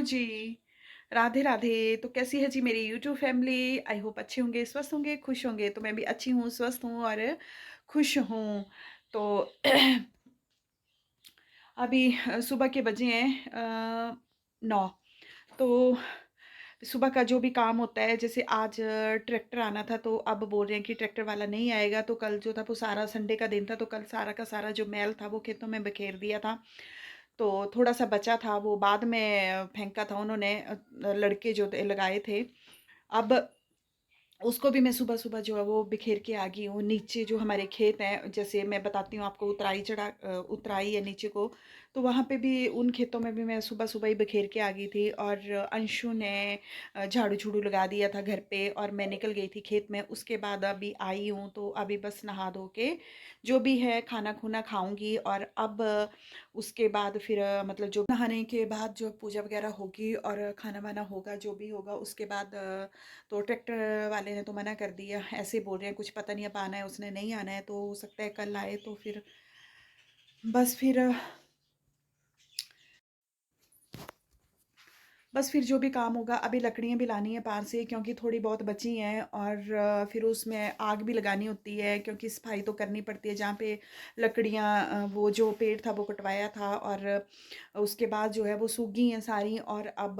जी, राधे राधे। तो कैसी है जी मेरी यूट्यूब फैमिली? आई होप अच्छे होंगे, स्वस्थ होंगे, खुश होंगे। तो मैं भी अच्छी हूँ, स्वस्थ हूँ और खुश हूँ। तो अभी सुबह के बजे हैं 9। तो सुबह का जो भी काम होता है, जैसे आज ट्रैक्टर आना था, तो अब बोल रहे हैं कि ट्रैक्टर वाला नहीं आएगा। तो कल जो था वो सारा संडे का दिन था, तो कल सारा का सारा जो मैल था वो खेतों में बखेर दिया था। तो थोड़ा-सा बचा था, वो बाद में फेंका था उन्होंने, लड़के जो लगाए थे। अब उसको भी मैं सुबह-सुबह जो है वो बिखेर के आ गई हूँ। नीचे जो हमारे खेत हैं, जैसे मैं बताती हूँ आपको, उतराई है नीचे को, तो वहाँ पे भी उन खेतों में भी मैं सुबह-सुबह ही बिखेर के आ गई थी। और अंशु ने झाड़ू-झूड़ू लगा दिया था घर पे, और मैं निकल गई थी खेत में। उसके बाद अभी आई हूँ, तो अभी बस नहा धो के जो भी है खाना-खूना खाऊँगी। और अब उसके बाद फिर मतलब जो नहाने के बाद जो पूजा वगैरह होगी और खाना-वाना होगा, जो भी होगा उसके बाद तो ट्रैक्टर वाले ने तो मना कर दिया। ऐसे बोल रहे हैं कुछ पता नहीं अब आना है उसने नहीं आना है, तो हो सकता है कल आए। तो फिर बस फिर जो भी काम होगा, अभी लकड़ियाँ भी लानी है पार से, क्योंकि थोड़ी बहुत बची हैं। और फिर उसमें आग भी लगानी होती है, क्योंकि सफाई तो करनी पड़ती है। जहाँ पे लकड़ियाँ वो जो पेड़ था वो कटवाया था, और उसके बाद जो है वो सूख गई हैं सारी। और अब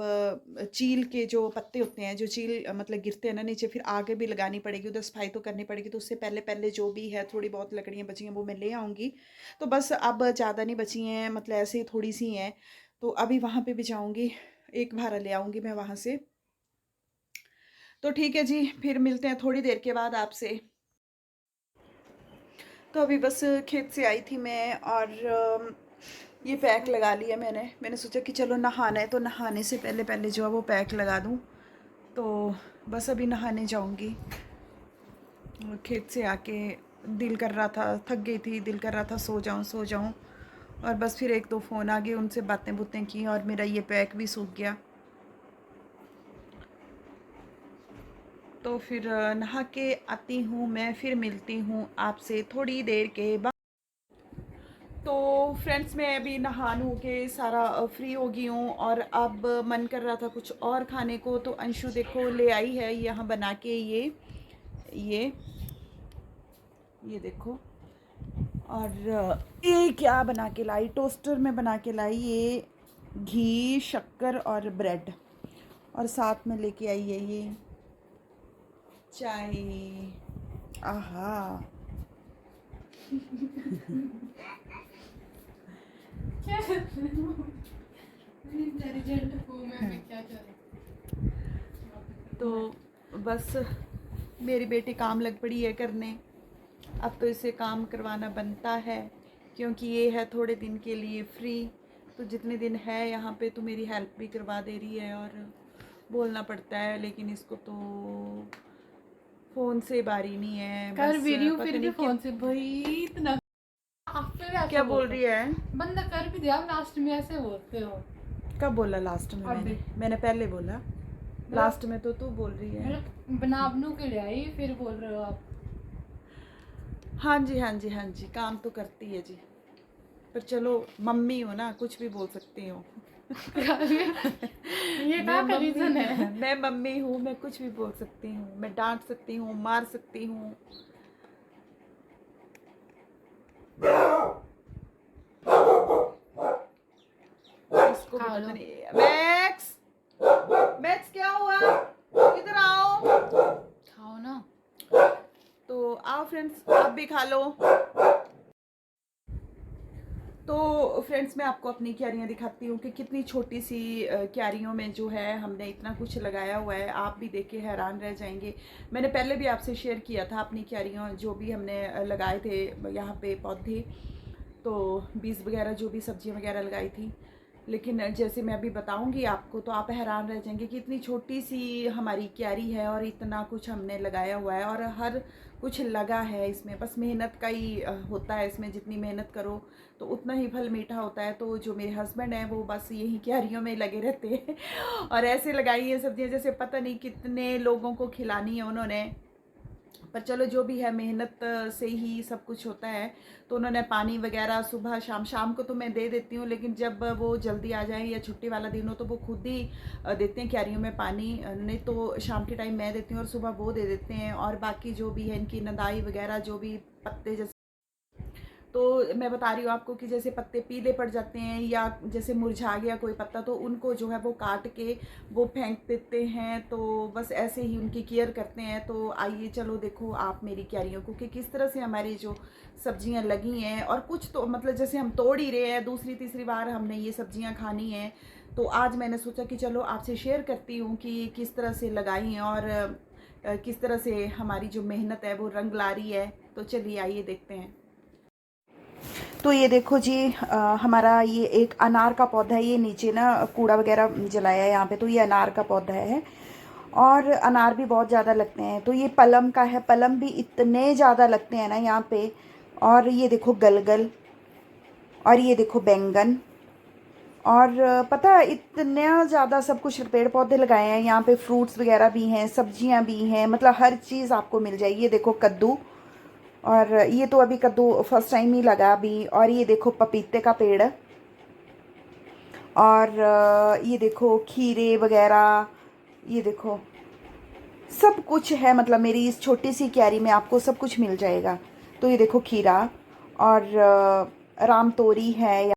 चील के जो पत्ते होते हैं, जो चील मतलब गिरते हैं ना नीचे, फिर आगे भी लगानी पड़ेगी, उधर सफाई तो करनी पड़ेगी। तो उससे पहले पहले जो भी है थोड़ी बहुत लकड़ियाँ बची हैं वो मैं ले आऊँगी। तो बस अब ज़्यादा नहीं बची हैं, मतलब ऐसे ही थोड़ी सी हैं। तो अभी वहाँ पे भी जाऊँगी, एक भारा ले आऊँगी मैं वहाँ से। तो ठीक है जी, फिर मिलते हैं थोड़ी देर के बाद आपसे। तो अभी बस खेत से आई थी मैं, और ये पैक लगा लिया मैंने सोचा कि चलो नहाना है, तो नहाने से पहले पहले जो है वो पैक लगा दूँ। तो बस अभी नहाने जाऊँगी। खेत से आके दिल कर रहा था, थक गई थी, दिल कर रहा था सो जाऊँ। और बस फिर एक दो फ़ोन आ गए, उनसे बातें बुतें की, और मेरा ये पैक भी सूख गया। तो फिर नहा के आती हूँ मैं, फिर मिलती हूँ आपसे थोड़ी देर के बाद। तो फ्रेंड्स, मैं अभी नहा नू के सारा फ्री हो गई हूँ, और अब मन कर रहा था कुछ और खाने को। तो अंशु देखो ले आई है यहाँ बना के ये ये देखो। और ये क्या बना के लाई, टोस्टर में बना के लाई, ये घी शक्कर और ब्रेड। और साथ में लेके आई है ये चाय। आहा। क्या कर रहे हो? इंटेलिजेंट हूँ मैं क्या करूँ। तो बस मेरी बेटी काम लग पड़ी है करने। अब तो इसे काम करवाना बनता है, क्योंकि ये है थोड़े दिन के लिए फ्री। तो जितने दिन है यहाँ पे तो मेरी हेल्प भी करवा दे रही है, और बोलना पड़ता है, लेकिन इसको तो फ़ोन से बारी नहीं है। कर बस भी रही हूँ पता फिर भी नहीं फोन से भाई इतना आप फिर ऐसे क्या बोल बोलते रही है। हो। बंदा कर भी दिया, आप लास्ट में ऐसे बोलते हो। कब बोला लास्ट में? अभी मैंने पहले बोला। लास्ट में तो तू बोल रही है। मतलब बना बनू के ले आई फिर बोल रहे हो आप। हाँ जी, हाँ जी, हाँ जी, काम तो करती है जी। पर चलो, मम्मी हो ना, कुछ भी बोल सकती हूँ। ये मैं क्या का मम्मी रीजन है? मैं मम्मी हूँ, मैं कुछ भी बोल सकती हूँ, मैं डांट सकती हूँ, मार सकती हूँ। इसको भी खा पता लो। नहीं। मैक्स, मैक्स क्या हुआ, इधर आओ। खाओ ना। तो आओ फ्रेंड्स, आप भी खा लो। तो फ्रेंड्स, मैं आपको अपनी क्यारियाँ दिखाती हूँ कि कितनी छोटी सी क्यारियों में जो है हमने इतना कुछ लगाया हुआ है। आप भी देख के हैरान रह जाएंगे। मैंने पहले भी आपसे शेयर किया था अपनी क्यारियों जो भी हमने लगाए थे यहाँ पे पौधे, तो बीज वगैरह जो भी सब्जियाँ वगैरह लगाई थी। लेकिन जैसे मैं अभी बताऊंगी आपको, तो आप हैरान रह जाएंगे कि इतनी छोटी सी हमारी क्यारी है और इतना कुछ हमने लगाया हुआ है, और हर कुछ लगा है इसमें। बस मेहनत का ही होता है इसमें, जितनी मेहनत करो तो उतना ही फल मीठा होता है। तो जो मेरे हस्बैंड हैं वो बस यही क्यारियों में लगे रहते हैं और ऐसे लगाई है सब्जियां जैसे पता नहीं कितने लोगों को खिलानी है उन्होंने। पर चलो जो भी है, मेहनत से ही सब कुछ होता है। तो उन्होंने पानी वगैरह सुबह शाम, शाम को तो मैं दे देती हूँ, लेकिन जब वो जल्दी आ जाए या छुट्टी वाला दिन हो तो वो खुद ही देते हैं क्यारियों में पानी। नहीं तो शाम के टाइम मैं देती हूँ और सुबह वो दे देते हैं। और बाकी जो भी है इनकी नदाई वगैरह, जो भी पत्ते जैसे, तो मैं बता रही हूँ आपको कि जैसे पत्ते पीले पड़ जाते हैं या जैसे मुरझा गया कोई पत्ता, तो उनको जो है वो काट के वो फेंक देते हैं। तो बस ऐसे ही उनकी केयर करते हैं। तो आइए चलो देखो आप मेरी क्यारियों को कि किस तरह से हमारी जो सब्जियां लगी हैं। और कुछ तो मतलब जैसे हम तोड़ ही रहे हैं, दूसरी तीसरी बार हमने ये सब्जियां खानी हैं। तो आज मैंने सोचा कि चलो आपसे शेयर करती हूँ कि किस तरह से लगाई हैं और किस तरह से हमारी जो मेहनत है वो रंग ला रही है। तो चलिए आइए देखते हैं। तो ये देखो जी, हमारा ये एक अनार का पौधा है। ये नीचे ना कूड़ा वगैरह जलाया है यहाँ पे, तो ये अनार का पौधा है। और अनार भी बहुत ज़्यादा लगते हैं। तो ये पलम का है, पलम भी इतने ज़्यादा लगते हैं ना यहाँ पे। और ये देखो गलगल, और ये देखो बैंगन। और पता है इतना ज़्यादा सब कुछ पेड़ पौधे लगाए हैं यहाँ पे। फ्रूट्स वगैरह भी हैं, सब्जियाँ भी हैं, मतलब हर चीज़ आपको मिल जाएगी। ये देखो कद्दू, और ये तो अभी कद्दू फर्स्ट टाइम ही लगा अभी। और ये देखो पपीते का पेड़, और ये देखो खीरे वगैरह, ये देखो सब कुछ है। मतलब मेरी इस छोटी सी क्यारी में आपको सब कुछ मिल जाएगा। तो ये देखो खीरा, और राम तोरी है।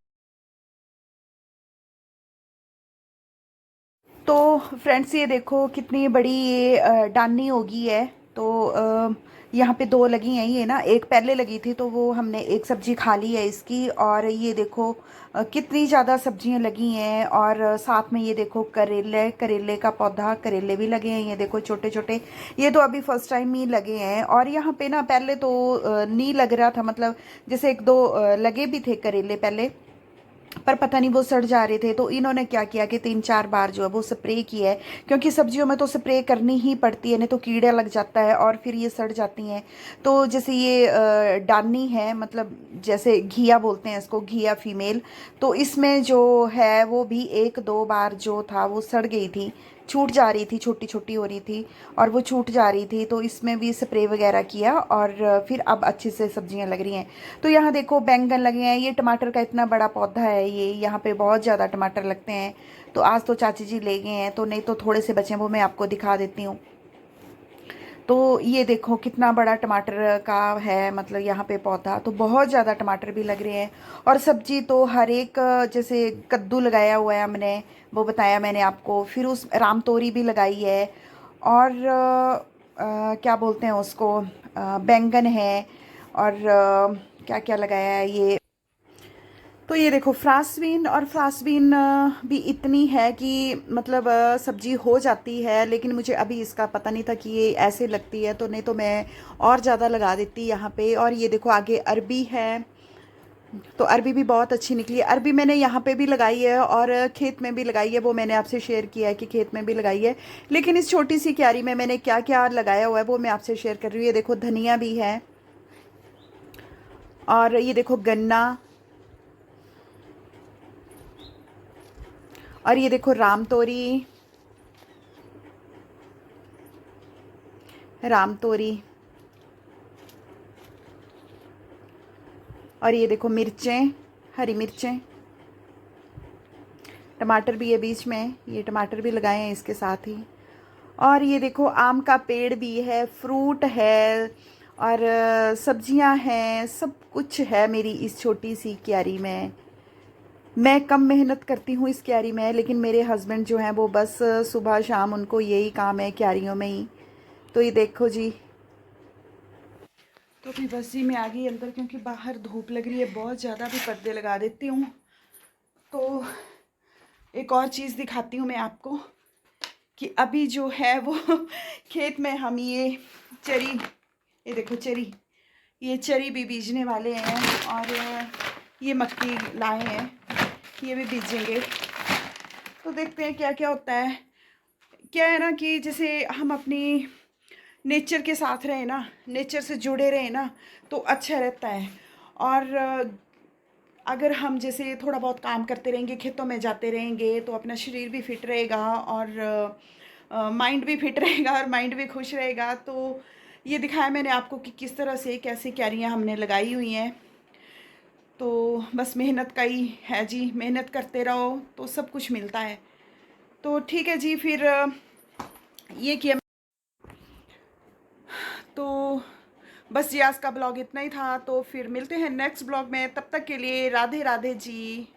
तो फ्रेंड्स ये देखो कितनी बड़ी ये डानी होगी है। तो यहाँ पे दो लगी हैं ये ना, एक पहले लगी थी तो वो हमने एक सब्जी खा ली है इसकी। और ये देखो कितनी ज़्यादा सब्जियाँ लगी हैं। और साथ में ये देखो करेले, करेले का पौधा, करेले भी लगे हैं। ये देखो छोटे छोटे, ये तो अभी फर्स्ट टाइम ही लगे हैं। और यहाँ पे ना पहले तो नहीं लग रहा था, मतलब जैसे एक दो लगे भी थे करेले पहले, पर पता नहीं वो सड़ जा रहे थे। तो इन्होंने क्या किया कि 3-4 बार जो है वो स्प्रे किया है, क्योंकि सब्जियों में तो स्प्रे करनी ही पड़ती है, नहीं तो कीड़ा लग जाता है और फिर ये सड़ जाती हैं। तो जैसे ये डानी है, मतलब जैसे घिया बोलते हैं इसको, घिया फीमेल। तो इसमें जो है वो भी 1-2 बार जो था वो सड़ गई थी, छूट जा रही थी, छोटी छोटी हो रही थी और वो छूट जा रही थी। तो इसमें भी स्प्रे वगैरह किया और फिर अब अच्छे से सब्जियां लग रही हैं। तो यहाँ देखो बैंगन लगे हैं। ये टमाटर का इतना बड़ा पौधा है, ये यहाँ पे बहुत ज़्यादा टमाटर लगते हैं। तो आज तो चाची जी ले गए हैं, तो नहीं तो थोड़े से बचे हैं, वो मैं आपको दिखा देती हूँ। तो ये देखो कितना बड़ा टमाटर का है, मतलब यहाँ पे पौधा, तो बहुत ज़्यादा टमाटर भी लग रहे हैं। और सब्जी तो हर एक, जैसे कद्दू लगाया हुआ है हमने, वो बताया मैंने आपको। फिर उस राम तोरी भी लगाई है। और क्या बोलते हैं उसको, बैंगन है। और क्या क्या लगाया है ये। तो ये देखो फ्रांसबीन, और फ्रांसबीन भी इतनी है कि मतलब सब्जी हो जाती है। लेकिन मुझे अभी इसका पता नहीं था कि ये ऐसे लगती है, तो नहीं तो मैं और ज़्यादा लगा देती यहाँ पे। और ये देखो आगे अरबी है, तो अरबी भी बहुत अच्छी निकली है। अरबी मैंने यहाँ पे भी लगाई है और खेत में भी लगाई है, वो मैंने आपसे शेयर किया है कि खेत में भी लगाई है। लेकिन इस छोटी सी क्यारी में मैंने क्या क्या लगाया हुआ है वो मैं आपसे शेयर कर रही हूँ। ये देखो धनिया भी है, और ये देखो गन्ना, और ये देखो राम तोरी, राम तोरी, और ये देखो मिर्चें, हरी मिर्चें, टमाटर भी है बीच में, ये टमाटर भी लगाए हैं इसके साथ ही। और ये देखो आम का पेड़ भी है, फ्रूट है, और सब्जियां हैं, सब कुछ है मेरी इस छोटी सी क्यारी में। मैं कम मेहनत करती हूँ इस क्यारी में, लेकिन मेरे हस्बैंड जो हैं वो बस सुबह शाम उनको यही काम है क्यारियों में ही। तो ये देखो जी, तो अभी बस जी मैं आ गई अंदर, क्योंकि बाहर धूप लग रही है बहुत ज़्यादा। भी पर्दे लगा देती हूँ। तो एक और चीज़ दिखाती हूँ मैं आपको कि अभी जो है वो खेत में हम ये चरी, ये देखो चरी, ये चरी भी बीजने वाले हैं। और ये मक्की लाए हैं, ये भी बीजेंगे। तो देखते हैं क्या क्या होता है। क्या है ना कि जैसे हम अपनी नेचर के साथ रहें ना, नेचर से जुड़े रहें ना, तो अच्छा रहता है। और अगर हम जैसे थोड़ा बहुत काम करते रहेंगे, खेतों में जाते रहेंगे, तो अपना शरीर भी फिट रहेगा और माइंड भी फिट रहेगा और माइंड भी खुश रहेगा। तो ये दिखाया मैंने आपको कि किस तरह से कैसे क्यारियाँ हमने लगाई हुई हैं। तो बस मेहनत का ही है जी, मेहनत करते रहो तो सब कुछ मिलता है। तो ठीक है जी, फिर ये किया। तो बस जी आज का ब्लॉग इतना ही था, तो फिर मिलते हैं नेक्स्ट ब्लॉग में। तब तक के लिए राधे राधे जी।